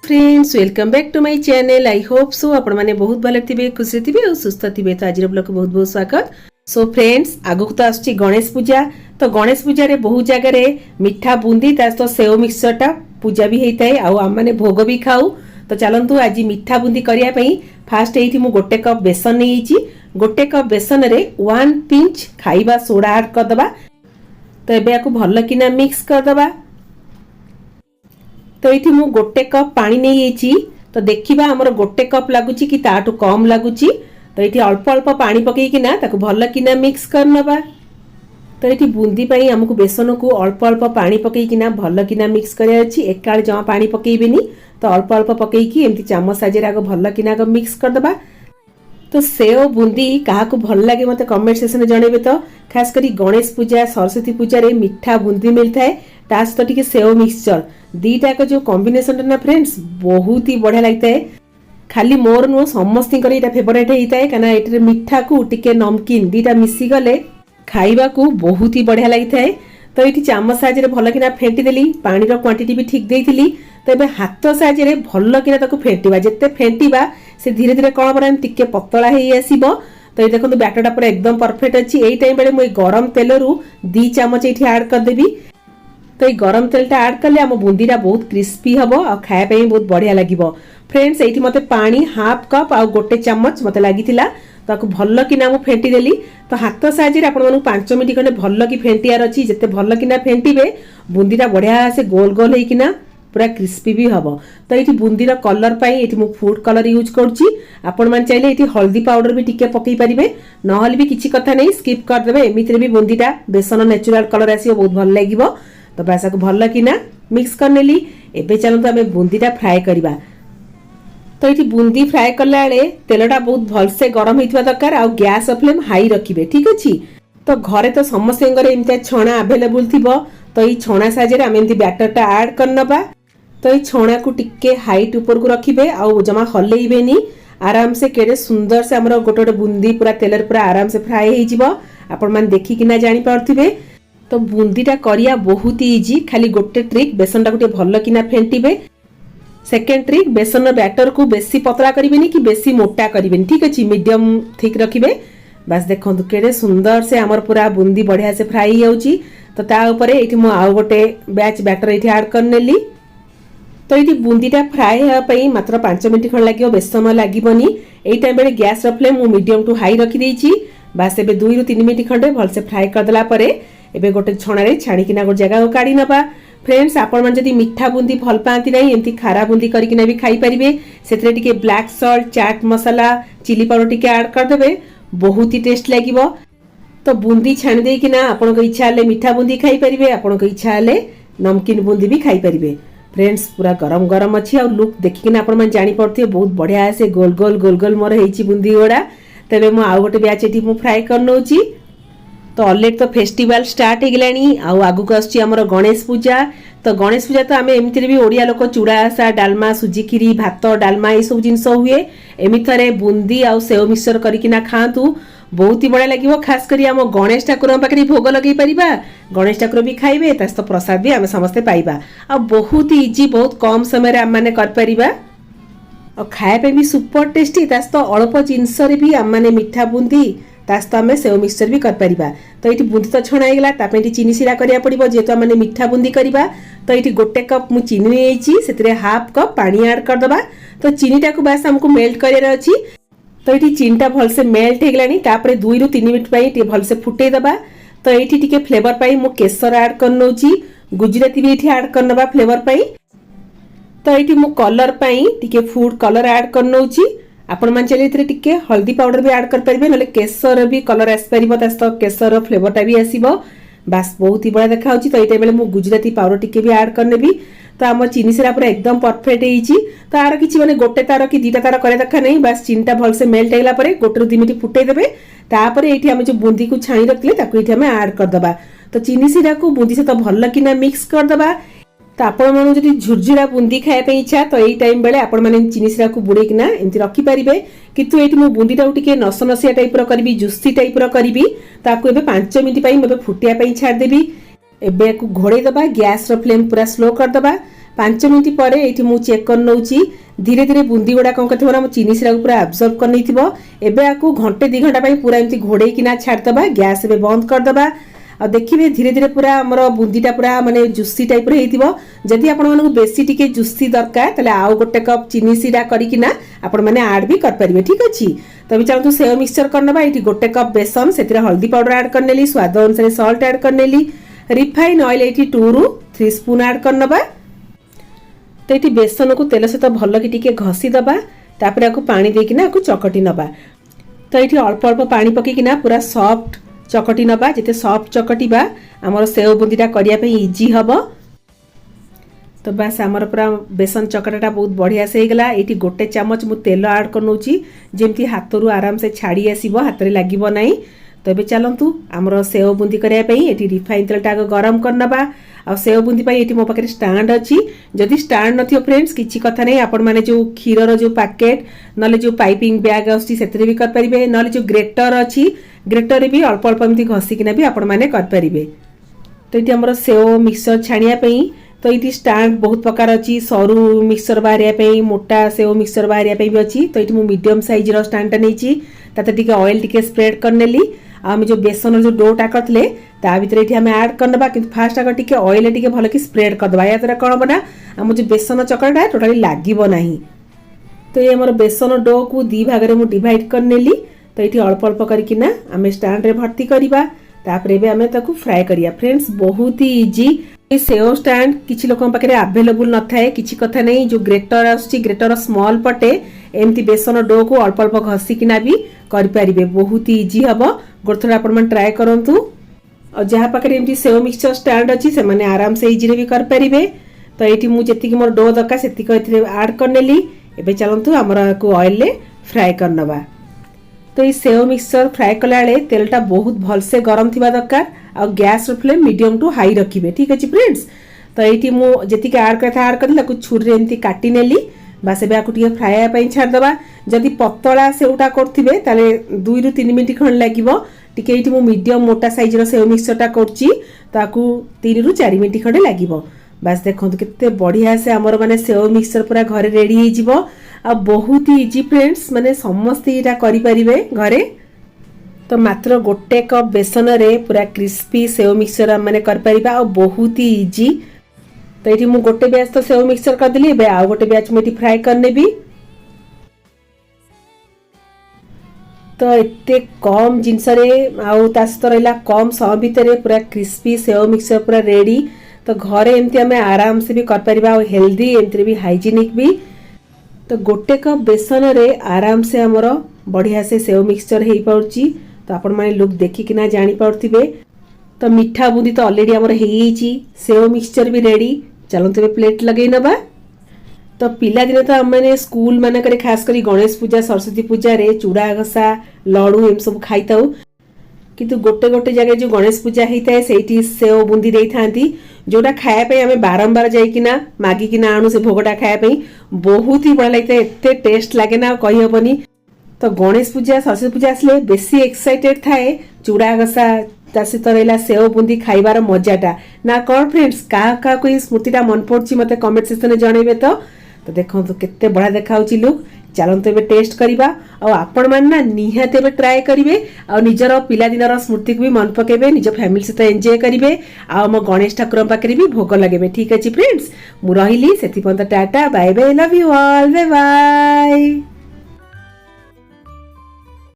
Friends welcome back to my channel. I hope so आपण माने बहुत भले थे खुशी थे और सुस्थ थे। तो आज ब्लॉग को बहुत बहुत स्वागत। सो फ्रेंड्स आगु तो आसुची गणेश पूजा। तो गणेश पूजा रे बहुत जगह मिठा बुंदी तो सेव मिक्सचरटा पूजा भी होता है आउ आम मैंने भोग भी खाऊ। तो चलतु आज मिठा बुंदी करने फास्ट ये गोटे कप बेसन नहीं गोटे कप बेसन रे 1 पिंच खाइबा सोडा ऐड करदबा। तो ये भल किना मिक्स करदबा। तो ये मु गोटे कप पानी नहीं तो देखा आमर गोटे कप लगुच कि ताठू कम लगुच। तो ये अल्प अल्प पानी पकईकिना भल किना मिक्स करनबा। तो ये बुंदी पाई आमको बेसन को अल्प अल्प पानी पकईकिना भल किना मिक्स कराया अछि। एकाल जमा पानी पकईबेनी तो अल्प अल्प पकईकी एमती चामच साजे आग भल किना मिक्स करदबा। तो सेव बुंदी क्या भल लगे मत कमेंट सेक्शन में जनइबे। तो खास करी गणेश पूजा सरस्वती पूजा रे मिठा बुंदी मिलता है ता सहित टिके सेव मिक्सचर दीटा का जो कॉम्बिनेशन ना फ्रेंड्स बहुत ही बढ़िया लगता है। खाली मोर नुह समस्त फेवरेट होता है कहीं ये मिठा को टिके नमकीन दीटा मिसी गले खाइबा को बहुत ही बढ़िया लगता है। तो ये चामच साहाଯ୍ୟରେ भल किना फेंटी देली पानी रो क्वांटिटी भी ठीक देइथिली। तो ये हाथ साहाଯ୍ୟରେ भल किना ताको फेंटीबा जेते फेंटीबा से धीरे धीरे कौन परा टिके पतला हेई आसीबो। तो ये देखो बैटरटा पूरा एकदम परफेक्ट अच्छी। यही टाइम बेले मुझे गरम तेल रु 2 चामच ये ऐड करदेवी। तो ये गरम तेलटा ऐड कले आम बुंदीटा बहुत क्रिस्पी हम और खायापी बहुत बढ़िया लगे। फ्रेंड्स ये मत पानी हाफ कप आ गोटे चामच मत लगी ताको भल किना मु फेंटी देली। तो हाथ साहाଯ୍ୟରେ आपण मानू 5 मिनिट खंडे भल कि फेंटियार अच्छी जिते भल किना फेंटिबे बुंदीटा बढ़िया से गोल गोल होइकिना पूरा क्रिस्पी भी हम। तो ये बुंदीर कलर पाई ये मु फूड कलर यूज करुच्ची। आपण मैंने चाहिए ये हल्दी पाउडर भी टिके पकई पारे ना भी किसी कथा नहीं स्किप करदे। एमती भी बुंदीटा बेसन नेचुरल कलर आस बहुत भल लगे। तो बासा को भल किना मिक्स कर नेली। एबे चलते आम बुंदीटा फ्राए करवा। तो ये बुंदी फ्राए कला तेलटा बहुत भलसे गरम होता दरकार आ गैस फ्लेम हाई रखिए ठीक अच्छे। तो घरे तो समस्त एमती छणा आवेलेबल थी। तो ये छणा साहाଯ୍ୟରେ आम एमती बैटरटा ऐड करनबा। तो ये छणा को टिके हाइट ऊपर को रखिए आउ जमा हल्लेबेनी आराम से केड़े सुंदर से आमर गोटे गोटे बुंदी पूरा तेल पूरा आराम से फ्राए हो आपण मैंने देखिकिना जानी पार्थिबे। तो बुंदीटा करिया बहुत ही इजी। खाली गोटे ट्रिक बेसनटा गोटे भल किना फेंटिबे। सेकेंड ट्रिक बेसन बैटर को बेसी पतला करिवेनी कि बेसी मोटा करिवेनी ठीक अच्छे मीडियम थिक रखिबे। बस देखो केड़े सुंदर से आमर पूरा बुंदी बढ़िया से फ्राई होउची। तो ता ऊपर एठी मु आउ गोटे बैच बैटर एठी ऐड कर नेली। तो ये बुंदीटा फ्राए होगापी मात्र 5 मिनिट खंड लगे बेस समय लगभग। यही टाइम बेले गैस फ्लेम मु मीडियम टू हाई रखी। बास एबे 2 ରୁ 3 मिनिट खंडे भलसे फ्राए करदेला परे एबे गोटे छणारे छाणीकिना गोटे जगह काढ़ी नबा। फ्रेंड्स आपण मन जदी मिठा बुंदी भल पाती नहीं एमती खारा बुंदी करकिना भी खाई परिबे। सेतरे टिके black salt chaat masala chilli powder टिके ऐड करदेबे बहुत ही टेस्ट लागिबो। तो बुंदी छाणी देकिना आपण को इच्छा हले मिठा बुंदी खाई परिबे आपण को इच्छा हले नमकीन बुंदी भी खाई परिबे। फ्रेंड्स पूरा गरम गरम अच्छी और लुक देखिकिना आपण मन जानि पड़थिबे बहुत बढ़िया से गोल गोल गोल गोल मोर हेची बुंदी गोड़ा। तबे मु आउ गोटे बैच एठी मु फ्राई करनोची। तो ऑलरेडी तो फेस्टिवल स्टार्ट हो गलानी आउ आगु आसुची हमर गणेश पूजा। तो गणेश पूजा तो आम एमती भी ओडिया लोक चूड़ा आशा डालमा सुजी खीरी भात डालमा ये सब जिनस हुए एमती बुंदी आउ सेव मिक्सचर करकिना खातु बहुत ही बढ़िया लगे। खास करी आम गणेश ठाकुर पाखे भोग लगे पारिबा गणेश ठाकुर भी खाइबे तो प्रसाद भी आम समस्ते पाइबा आ बहुत ही इजी बहुत कम समय आम मैंने कर परिबा और खाया भी सुपर टेस्टी। तो अल्प जिनस भी आम मैंने मिठा बुंदी तो आम सेव मिक्सचर भी कर परिबा। तो ये बुंदी तो छणा होगा चीनी सिरा करिया पड़िबो जेहेतु आम मैंने मिठा बुंदी करबा। तो ये गोटे कप मु चीनी नहीं से हाफ कप पानी ऐड करदबा। तो चीनीटा को बास हमको मेल्ट करार अच्छी। तो ये चीनीटा भलसे मेल्ट हो गलानी 2 ରୁ 3 मिनिट भलसे फुटे दबा। तो ये फ्लेवर पाई मु केसर ऐड करनोची गुजराती भी ये ऐड करनबा फ्लेवर पाई। तो ये मु कलर पाई टिके फूड कलर ऐड करनोची आपण मान चले टिके हल्दी पाउडर भी ऐड कर परिबे नले केसर भी कलर आस परिबो तो केसर फ्लेवरटा भी आसीबो। बास बहुत ही बढ़िया देखा होची। तो ये मु गुजराती पाउडर टिके भी ऐड करनेबी। तो आम चीनी सिरा पूरा एकदम परफेक्ट होईची। तो आर किछि माने गोटे तार कि 2टा तार करे देखा नहीं बास चीनीटा भलसे मेल्ट होइला परे 1 ରୁ 2 मिनिट फुटे देबे। तापर एठी हम जो बुंदी को छाणी रखले ताको एठी हम ऐड कर दबा। तो चीनी सिरा को बुंदी से तो भल किना मिक्स कर दबा। तो आपण मानु जदि झुरझुरा बुंदी खाया इच्छा तो यही टाइम बेले आपण माने चीनी सिरा को बुड़ेकिना एमती रखी पारिबे। किंतु एठी मु बुंदीटा टिके नस नसिया टाइप रो करबी जुसी टाइप रो करबी। ताको एबे 5 मिनिट पई मबे फुटिया पई छाड़ देबी। एबे को घोड़े दबा गैस रो फ्लेम पूरा स्लो कर दबा। 5 मिनिट पर ये मुझे चेक कर नौची धीरे धीरे बुंदी गुड़ा कौन कर चीनी सिरा पूरा एब्जॉर्ब कर नहीं एबे आपको घंटे 2 घंटा पूरा एमती घोड़े किना छाड़दबा गैस एबे बंद करदबा आ देखिए धीरे धीरे पूरा आमर बुंदीटा पूरा माने जुसी टाइप जदि आपण मानक बेसी टिके जुसी दरकार ताले आउ गोटे कप चीनी सिरा करिकिना आपण माने ऐड भी कर परिबे ठीक अछि। तो भी चाहतु सेव मिक्सचर करनबा एठी गोटे कप बेसन सेतिरा हल्दी पाउडर ऐड करनेली स्वाद अनुसार सॉल्ट ऐड करनेली रिफाइन ऑयल एठी 2 रु 3 स्पून ऐड करनबा। तो ये बेसन को तेल सहित भल कि टिके घसी दबा तापर आपको पानी देकिना आपको चकटी नबा। तो ये अल्प अल्प पानी पकईकिना पूरा सॉफ्ट चकटी नबा जिते सॉफ्ट चकटिबा आमर सेव बुंदीटा करिया पे इजी हबो। तो बस आमर पूरा बेसन चकटाटा बहुत बढ़िया से गला। ये गोटे चामच मु तेल ऐड कर नौची जेमती हाथ रु आराम से छाड़ी आसीबो हाथ रे लागिबो नाही। तो ये चलतु आमर सेव बुंदी करिया पे ये रिफाइन तेलटा गरम करनबा आ सेव बुंदी पाई ये मो पाखे स्टाण्ड अच्छी जदि स्टाण्ड नथियो फ्रेंड्स किछि कथा नहीं आपण माने जो क्षीरर जो पैकेट नले जो पाइपिंग बैग आछि सेतरे भी कर परिबे नले जो ग्रेटर अच्छी ग्रेटर भी अल्प अल्प एमती घसिकिना भी आपण माने कर परिबे। तो ये हमर सेव मिक्सचर छाणिया पई तो ये स्टाण्ड बहुत प्रकार अच्छी सरू मिक्सचर बाहरिया पई मोटा सेव मिक्सचर बाहरिया पई भी अच्छी। तो ये मु मीडियम साइज रो स्टाण्डटा नेची ताते टिके ऑयल टिके स्प्रेड करनेली आम जो बेसन जो डोटा करते ता भीतर ये आम ऐड करनबा कि फास्ट आग टिके ऑयल टिके भल कि स्प्रेड करदबा या द्वारा कौन हम ना आम जो बेसन चकटा टोटाली लागो ना। तो ये आम बेसन डो को 2 भाग में डिवाइड करनेली। तो ये अल्प अल्प करकिना आम स्टाण्ड रे भर्ती करवा तापर एबे आमे ताकू फ्राए करिया फ्रेंड्स बहुत ही इजी। ये सेव स्टैंड किसी लोक पाखे आवेलेबल न थाए किसी कथा नहीं जो ग्रेटर आसुची ग्रेटर स्मॉल पटे एमती बेसन डो को अल्प अल्प घसिकिना भी करें बहुत ही इजी हम गोटे थोड़ा आपण ट्राए करूँ और जहाँ पाखे एमती सेव मिक्सचर स्टैंड अच्छी से माने आराम से इजी भी करें। तो ये मुझे मोर डो दरकार से ऐड करनेली एबे चलतु आमर को ऑयल ले फ्राए करनबा। तो ये सेव मिक्सचर फ्राए कला तेलटा बहुत भलसे गरम थिबा दरकार और gas flame medium to high रखिए ठीक अच्छे फ्रेंड्स। तो ये मुझे ऐड कर छुरी एमती काटी नेली बास एबे आकु टिके फ्राए पाई छाड़दबा जदि पतला सेवटा करथिबे ताले 2 रु 3 मिनिट खण लागिवो टिके एठी मु मीडियम मोटा साइज रो सेव मिक्सचरटा करची ताकू 3 रु 4 मिनिट खंडे लागिवो। बास देखंतु केते बढ़िया से हमर माने सेव मिक्सचर पूरा घरे रेडी हे जिवो आ बहुत ही इजी फ्रेंड्स माने समस्त एटा करि परिबे घरे। तो मात्र गोटे कप बेसन रे पूरा क्रिस्पी सेव मिक्सचर माने कर परिबा और बहुत ही इजी। तो ये मुझे गोटे बैच तो सेव मिक्सचर करदेली एबे आ गोटे बैच मुझे फ्राए करने भी। तो एते कम जिनस रहा कम समय भितर पूरा क्रिस्पी सेव मिक्सचर पूरा रेडी। तो घरे एमती आम आराम से भी कर हेल्दी एमती भी हाइजीनिक भी। तो गोटे कप बेसन रे आराम से आमर बढ़िया से सेव मिक्सचर हो पाउची। तो आपण माने लुक देखिकिना जानी पाउथिबे। तो मीठा बुंदी तो ऑलरेडी आमर हेची सेव मिक्सचर भी रेडी चलते प्लेट लगे नबा। तो पिला दिन तो आम मैंने स्कूल मानक खास करी गणेश पूजा सरस्वती पूजा रे चूड़ा घसा लड़ू एम सब खाई था किंतु गोटे गोटे जगह जो गणेश पूजा होता है से सेव बुंदी दे था जोटा खायापी आम बारंबार जाइकिना मागिकिना आणु से भोगटा खायापी बहुत ही बढ़िया लगता है एते टेस्ट लगे ना कही हेनी। तो गणेश पूजा सरस्वती पूजा आसले बेसी एक्साइटेड थाए चूड़ा घसा सहित रहा सेव बुंदी खाइबार मजाटा ना कौन फ्रेंड्स क्या कोई स्मृतिटा मन पड़ी मत कमेंट सेक्शन में जनइबे। तो देखो केते बढ़िया देखा लुक चलते एबे टेस्ट करवा और आपण मान ना निहाते एबे ट्राए करिवे और निजर पिला दिनर स्मृति को भी मन पकेबे निज फैमिली सहित एंजॉय करिवे आ मो गणेश ठाकुर पाखे भी भोग लगेबे ठीक अच्छे फ्रेंड्स। मु रहिली सेति पंत टाटा bye bye love you all bye bye.